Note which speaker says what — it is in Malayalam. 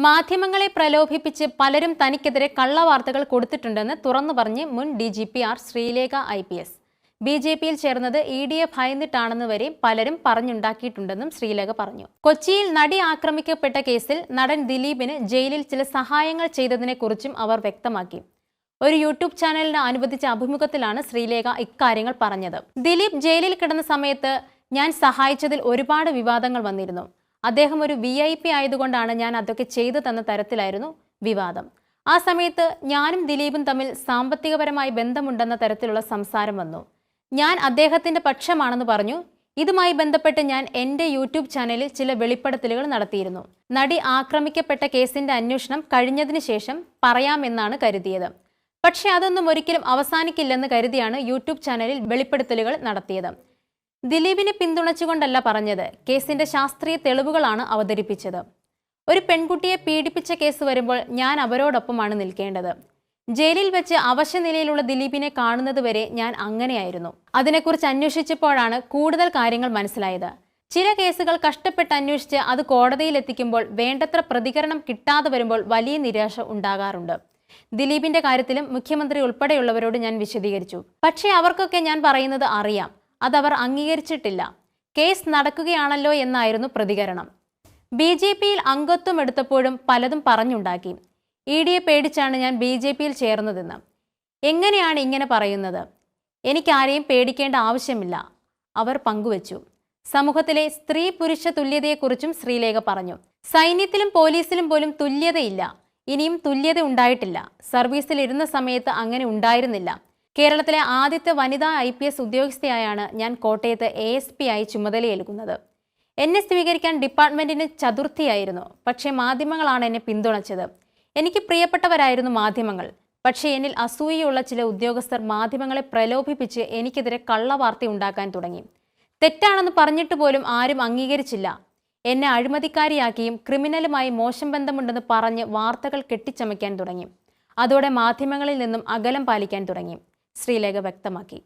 Speaker 1: മാധ്യമങ്ങളെ പ്രലോഭിപ്പിച്ച് പലരും തനിക്കെതിരെ കള്ളവാർത്തകൾ കൊടുത്തിട്ടുണ്ടെന്ന് തുറന്നു പറഞ്ഞ് മുൻ DGP ആർ ശ്രീലേഖ IPS. BJPയിൽ ചേർന്നത് EDയെ ഭയന്നിട്ടാണെന്ന് വരെ പലരും പറഞ്ഞുണ്ടാക്കിയിട്ടുണ്ടെന്നും ശ്രീലേഖ പറഞ്ഞു. കൊച്ചിയിൽ നടി ആക്രമിക്കപ്പെട്ട കേസിൽ നടൻ ദിലീപിന് ജയിലിൽ ചില സഹായങ്ങൾ ചെയ്തതിനെക്കുറിച്ചും അവർ വ്യക്തമാക്കി. ഒരു യൂട്യൂബ് ചാനലിന് അനുവദിച്ച അഭിമുഖത്തിലാണ് ശ്രീലേഖ ഇക്കാര്യങ്ങൾ പറഞ്ഞത്. ദിലീപ് ജയിലിൽ കിടന്ന സമയത്ത് ഞാൻ സഹായിച്ചതിൽ ഒരുപാട് വിവാദങ്ങൾ വന്നിരുന്നു. അദ്ദേഹം ഒരു VIP ആയതുകൊണ്ടാണ് ഞാൻ അതൊക്കെ ചെയ്തു തന്ന തരത്തിലായിരുന്നു വിവാദം. ആ സമയത്ത് ഞാനും ദിലീപും തമ്മിൽ സാമ്പത്തികപരമായി ബന്ധമുണ്ടെന്ന തരത്തിലുള്ള സംസാരം വന്നു. ഞാൻ അദ്ദേഹത്തിന്റെ പക്ഷമാണെന്ന് പറഞ്ഞു. ഇതുമായി ബന്ധപ്പെട്ട് ഞാൻ എൻ്റെ യൂട്യൂബ് ചാനലിൽ ചില വെളിപ്പെടുത്തലുകൾ നടത്തിയിരുന്നു. നടി ആക്രമിക്കപ്പെട്ട കേസിന്റെ അന്വേഷണം കഴിഞ്ഞതിന് ശേഷം പറയാമെന്നാണ് കരുതിയത്. പക്ഷെ അതൊന്നും ഒരിക്കലും അവസാനിക്കില്ലെന്ന് കരുതിയാണ് യൂട്യൂബ് ചാനലിൽ വെളിപ്പെടുത്തലുകൾ നടത്തിയത്. ദിലീപിനെ പിന്തുണച്ചുകൊണ്ടല്ല പറഞ്ഞത്, കേസിന്റെ ശാസ്ത്രീയ തെളിവുകളാണ് അവതരിപ്പിച്ചത്. ഒരു പെൺകുട്ടിയെ പീഡിപ്പിച്ച കേസ് വരുമ്പോൾ ഞാൻ അവരോടൊപ്പമാണ് നിൽക്കേണ്ടത്. ജയിലിൽ വെച്ച് അവശ്യനിലയിലുള്ള ദിലീപിനെ കാണുന്നത് വരെ ഞാൻ അങ്ങനെയായിരുന്നു. അതിനെക്കുറിച്ച് അന്വേഷിച്ചപ്പോഴാണ് കൂടുതൽ കാര്യങ്ങൾ മനസ്സിലായത്. ചില കേസുകൾ കഷ്ടപ്പെട്ട് അന്വേഷിച്ച് അത് കോടതിയിലെത്തിക്കുമ്പോൾ വേണ്ടത്ര പ്രതികരണം കിട്ടാതെ വരുമ്പോൾ വലിയ നിരാശ ഉണ്ടാകാറുണ്ട്. ദിലീപിന്റെ കാര്യത്തിലും മുഖ്യമന്ത്രി ഉൾപ്പെടെയുള്ളവരോട് ഞാൻ വിശദീകരിച്ചു. പക്ഷേ അവർക്കൊക്കെ ഞാൻ പറയുന്നത് അറിയാം, അതവർ അംഗീകരിച്ചിട്ടില്ല. കേസ് നടക്കുകയാണല്ലോ എന്നായിരുന്നു പ്രതികരണം. BJPയിൽ അംഗത്വം എടുത്തപ്പോഴും പലതും പറഞ്ഞുണ്ടാക്കി. EDയെ പേടിച്ചാണ് ഞാൻ BJPയിൽ ചേർന്നതെന്ന്. എങ്ങനെയാണ് ഇങ്ങനെ പറയുന്നത്? എനിക്കാരെയും പേടിക്കേണ്ട ആവശ്യമില്ല, അവർ പങ്കുവച്ചു. സമൂഹത്തിലെ സ്ത്രീ പുരുഷ തുല്യതയെക്കുറിച്ചും ശ്രീലേഖ പറഞ്ഞു. സൈന്യത്തിലും പോലീസിലും പോലും തുല്യതയില്ല, ഇനിയും തുല്യത ഉണ്ടായിട്ടില്ല. സർവീസിൽ ഇരുന്ന സമയത്ത് അങ്ങനെ ഉണ്ടായിരുന്നില്ല. കേരളത്തിലെ ആദ്യത്തെ വനിതാ IPS ഉദ്യോഗസ്ഥയായാണ് ഞാൻ കോട്ടയത്ത് ASP ആയി ചുമതലയേൽക്കുന്നത്. എന്നെ സ്വീകരിക്കാൻ ഡിപ്പാർട്ട്മെന്റിന് ചതുർത്ഥിയായിരുന്നു. പക്ഷേ മാധ്യമങ്ങളാണ് എന്നെ പിന്തുണച്ചത്. എനിക്ക് പ്രിയപ്പെട്ടവരായിരുന്നു മാധ്യമങ്ങൾ. പക്ഷേ എന്നിൽ അസൂയയുള്ള ചില ഉദ്യോഗസ്ഥർ മാധ്യമങ്ങളെ പ്രലോഭിപ്പിച്ച് എനിക്കെതിരെ കള്ളവാർത്ത ഉണ്ടാക്കാൻ തുടങ്ങി. തെറ്റാണെന്ന് പറഞ്ഞിട്ട് പോലും ആരും അംഗീകരിച്ചില്ല. എന്നെ അഴിമതിക്കാരിയാക്കിയും ക്രിമിനലുമായി മോശം ബന്ധമുണ്ടെന്ന് പറഞ്ഞ് വാർത്തകൾ കെട്ടിച്ചമയ്ക്കാൻ തുടങ്ങി. അതോടെ മാധ്യമങ്ങളിൽ നിന്നും അകലം പാലിക്കാൻ തുടങ്ങി, ശ്രീലേഖ വ്യക്തമാക്കി.